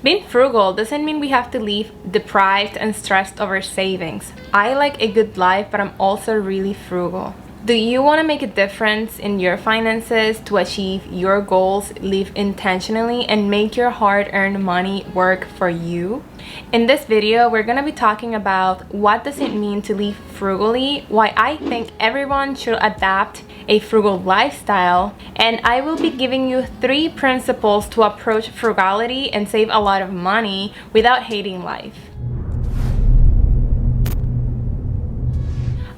Being frugal doesn't mean we have to live deprived and stressed over savings. I like a good life, but I'm also really frugal. Do you want to make a difference in your finances to achieve your goals, live intentionally, and make your hard-earned money work for you? In this video, we're going to be talking about what does it mean to live frugally, why I think everyone should adapt a frugal lifestyle, and I will be giving you 3 principles to approach frugality and save a lot of money without hating life.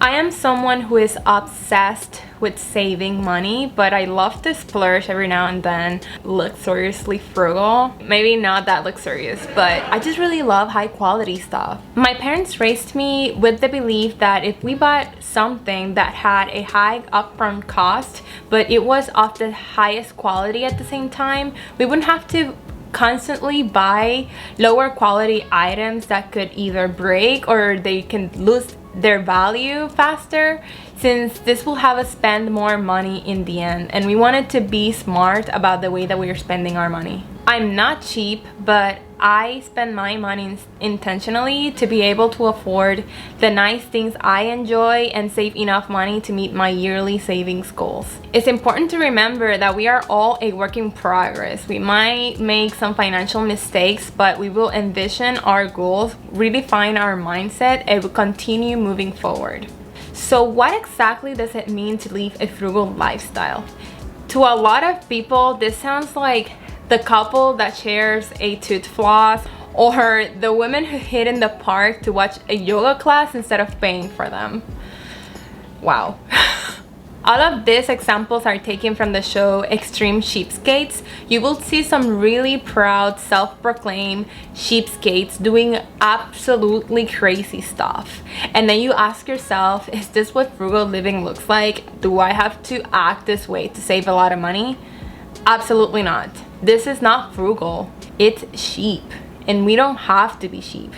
I am someone who is obsessed with saving money, but I love to splurge every now and then, luxuriously frugal. Maybe not that luxurious, but I just really love high quality stuff. My parents raised me with the belief that if we bought something that had a high upfront cost, but it was of the highest quality at the same time, we wouldn't have to constantly buy lower quality items that could either break or they can lose their value faster, since this will have us spend more money in the end, and we wanted to be smart about the way that we are spending our money. I'm not cheap, but I spend my money intentionally to be able to afford the nice things I enjoy and save enough money to meet my yearly savings goals. It's important to remember that we are all a work in progress. We might make some financial mistakes, but we will envision our goals, redefine our mindset, and will continue moving forward. So what exactly does it mean to live a frugal lifestyle? To a lot of people, this sounds like the couple that shares a tooth floss, or the women who hid in the park to watch a yoga class instead of paying for them. Wow. All of these examples are taken from the show Extreme Cheapskates. You will see some really proud, self-proclaimed cheapskates doing absolutely crazy stuff. And then you ask yourself, is this what frugal living looks like? Do I have to act this way to save a lot of money? Absolutely not. This is not frugal. It's cheap. And we don't have to be cheap.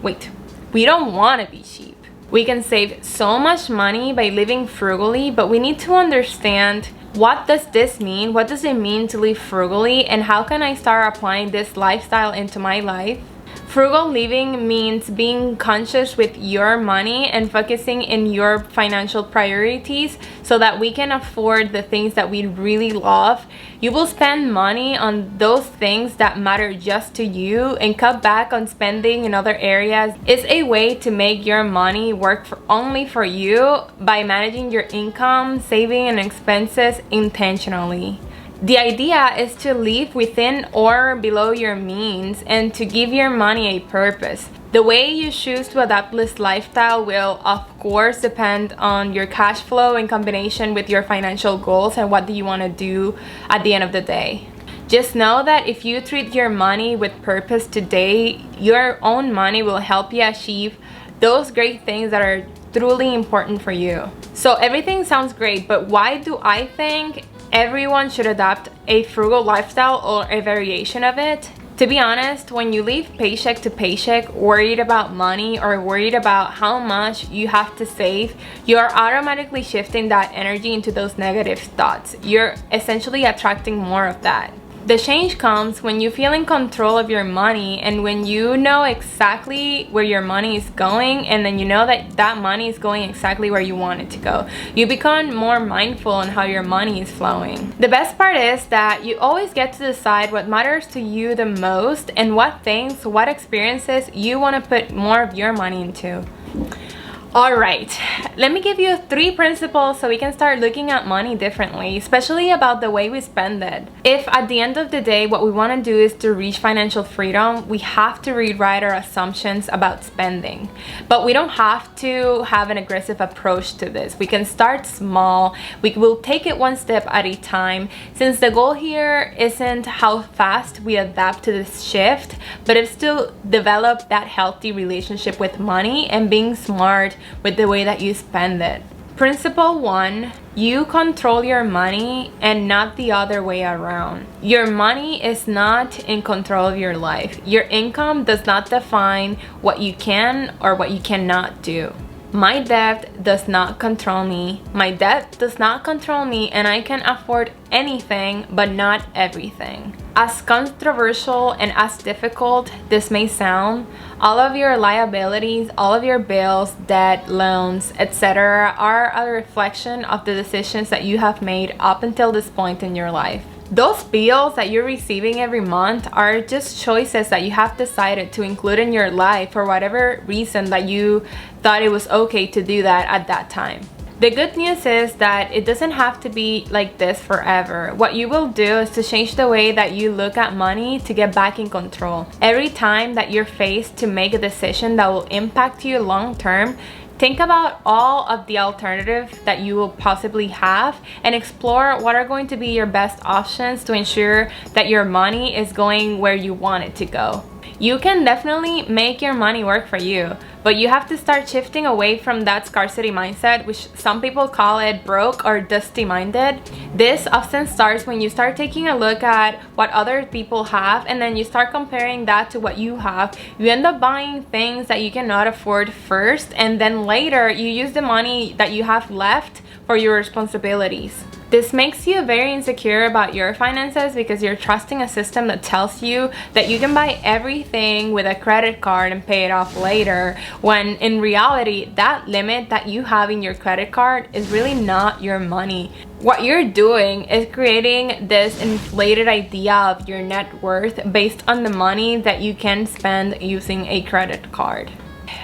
Wait, we don't want to be cheap. We can save so much money by living frugally, but we need to understand, what does this mean? What does it mean to live frugally? And how can I start applying this lifestyle into my life? Frugal living means being conscious with your money and focusing in your financial priorities so that we can afford the things that we really love. You will spend money on those things that matter just to you and cut back on spending in other areas. It's a way to make your money work only for you by managing your income, saving, and expenses intentionally. The idea is to live within or below your means and to give your money a purpose. The way you choose to adapt this lifestyle will, of course, depend on your cash flow in combination with your financial goals and what do you want to do at the end of the day. Just know that if you treat your money with purpose today, your own money will help you achieve those great things that are truly important for you. So everything sounds great, but why do I think everyone should adopt a frugal lifestyle or a variation of it? To be honest, when you live paycheck to paycheck, worried about money or worried about how much you have to save, you are automatically shifting that energy into those negative thoughts. You're essentially attracting more of that. The change comes when you feel in control of your money and when you know exactly where your money is going, and then you know that that money is going exactly where you want it to go. You become more mindful on how your money is flowing. The best part is that you always get to decide what matters to you the most and what things, what experiences you want to put more of your money into. Alright, let me give you 3 principles so we can start looking at money differently, especially about the way we spend it. If at the end of the day what we want to do is to reach financial freedom, we have to rewrite our assumptions about spending. But we don't have to have an aggressive approach to this. We can start small. We will take it one step at a time, since the goal here isn't how fast we adapt to this shift, but it's to develop that healthy relationship with money and being smart with the way that you spend it. Principle 1, you control your money and not the other way around. Your money is not in control of your life. Your income does not define what you can or what you cannot do. My debt does not control me. My debt does not control me, and I can afford anything but not everything. As controversial and as difficult this may sound, all of your liabilities, all of your bills, debt, loans, etc. are a reflection of the decisions that you have made up until this point in your life. Those bills that you're receiving every month are just choices that you have decided to include in your life for whatever reason that you thought it was okay to do that at that time. The good news is that it doesn't have to be like this forever. What you will do is to change the way that you look at money to get back in control. Every time that you're faced to make a decision that will impact you long term, think about all of the alternatives that you will possibly have and explore what are going to be your best options to ensure that your money is going where you want it to go. You can definitely make your money work for you, but you have to start shifting away from that scarcity mindset, which some people call it broke or dusty-minded. This often starts when you start taking a look at what other people have and then you start comparing that to what you have. You end up buying things that you cannot afford first, and then later you use the money that you have left for your responsibilities. This makes you very insecure about your finances because you're trusting a system that tells you that you can buy everything with a credit card and pay it off later, when in reality, that limit that you have in your credit card is really not your money. What you're doing is creating this inflated idea of your net worth based on the money that you can spend using a credit card.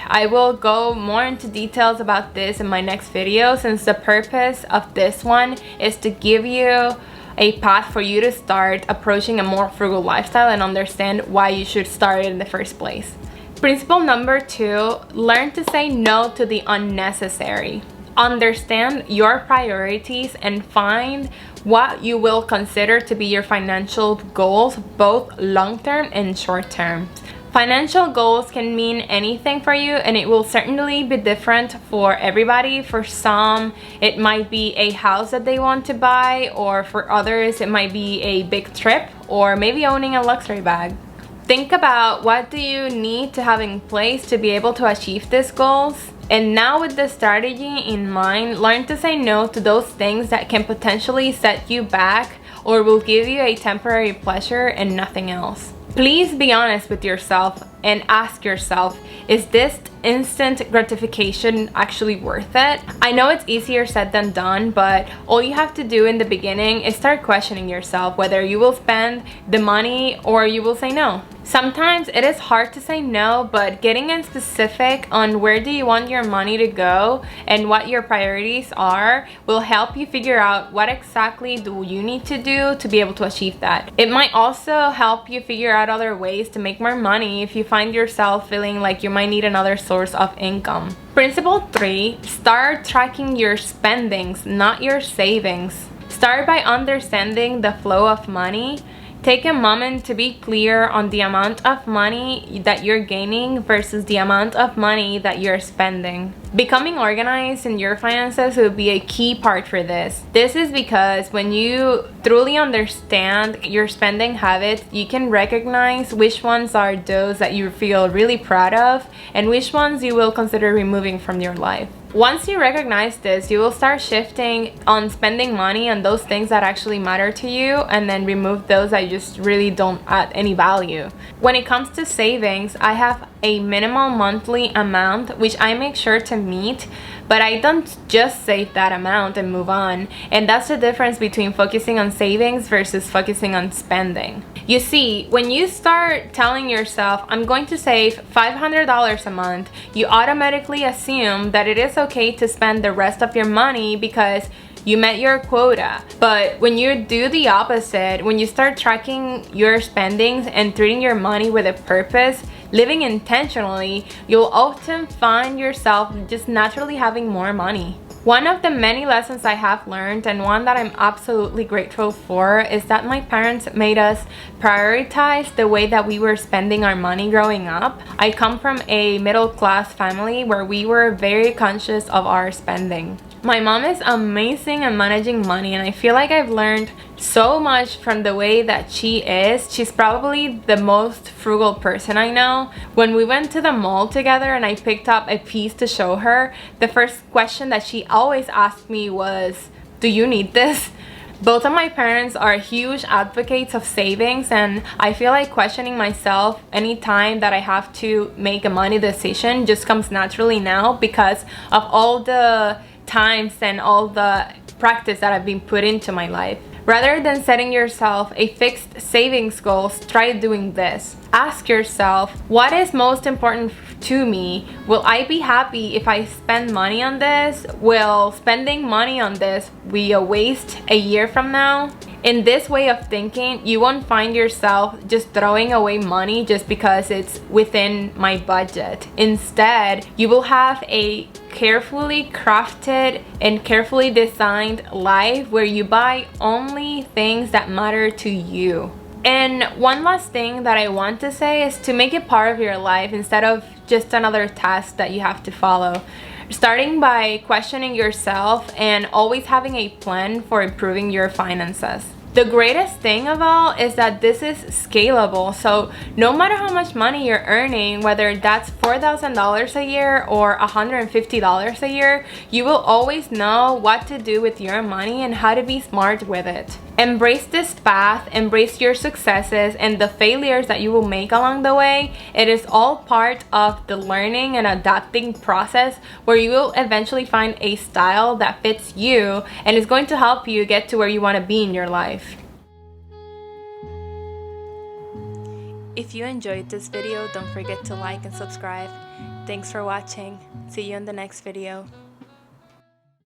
I will go more into details about this in my next video, since the purpose of this one is to give you a path for you to start approaching a more frugal lifestyle and understand why you should start it in the first place. Principle number 2, learn to say no to the unnecessary. Understand your priorities and find what you will consider to be your financial goals, both long-term and short-term. Financial goals can mean anything for you, and it will certainly be different for everybody. For some, it might be a house that they want to buy, or for others, it might be a big trip, or maybe owning a luxury bag. Think about what do you need to have in place to be able to achieve these goals. And now with the strategy in mind, learn to say no to those things that can potentially set you back or will give you a temporary pleasure and nothing else. Please be honest with yourself and ask yourself, is this instant gratification actually worth it? I know it's easier said than done, but all you have to do in the beginning is start questioning yourself whether you will spend the money or you will say no. Sometimes it is hard to say no, but getting in specific on where do you want your money to go and what your priorities are will help you figure out what exactly do you need to do to be able to achieve that. It might also help you figure out other ways to make more money if you find yourself feeling like you might need another source of income. Principle 3, start tracking your spendings, not your savings. Start by understanding the flow of money. Take a moment to be clear on the amount of money that you're gaining versus the amount of money that you're spending. Becoming organized in your finances will be a key part for this. This is because when you truly understand your spending habits, you can recognize which ones are those that you feel really proud of and which ones you will consider removing from your life. Once you recognize this, you will start shifting on spending money on those things that actually matter to you, and then remove those that just really don't add any value. When it comes to savings, I have a minimal monthly amount which I make sure to meet, but I don't just save that amount and move on. And that's the difference between focusing on savings versus focusing on spending. You see, when you start telling yourself, I'm going to save $500 a month, you automatically assume that it is okay to spend the rest of your money because you met your quota. But when you do the opposite, when you start tracking your spendings and treating your money with a purpose, living intentionally, you'll often find yourself just naturally having more money. One of the many lessons I have learned, and one that I'm absolutely grateful for, is that my parents made us prioritize the way that we were spending our money growing up. I come from a middle-class family where we were very conscious of our spending. My mom is amazing at managing money, and I feel like I've learned so much from the way that she is. She's probably the most frugal person I know. When we went to the mall together and I picked up a piece to show her, the first question that she always asked me was, "Do you need this?" Both of my parents are huge advocates of savings, and I feel like questioning myself anytime that I have to make a money decision just comes naturally now because of all the times and all the practice that I've been put into my life. Rather than setting yourself a fixed savings goal, try doing this. Ask yourself, what is most important to me? Will I be happy if I spend money on this? Will spending money on this be a waste a year from now? In this way of thinking, you won't find yourself just throwing away money just because it's within my budget. Instead, you will have a carefully crafted and carefully designed life where you buy only things that matter to you. And one last thing that I want to say is to make it part of your life instead of just another task that you have to follow. Starting by questioning yourself and always having a plan for improving your finances. The greatest thing of all is that this is scalable, so no matter how much money you're earning, whether that's $4,000 a year or $150 a year, you will always know what to do with your money and how to be smart with it. Embrace this path, embrace your successes and the failures that you will make along the way. It is all part of the learning and adapting process where you will eventually find a style that fits you and is going to help you get to where you want to be in your life. If you enjoyed this video, don't forget to like and subscribe. Thanks for watching. See you in the next video.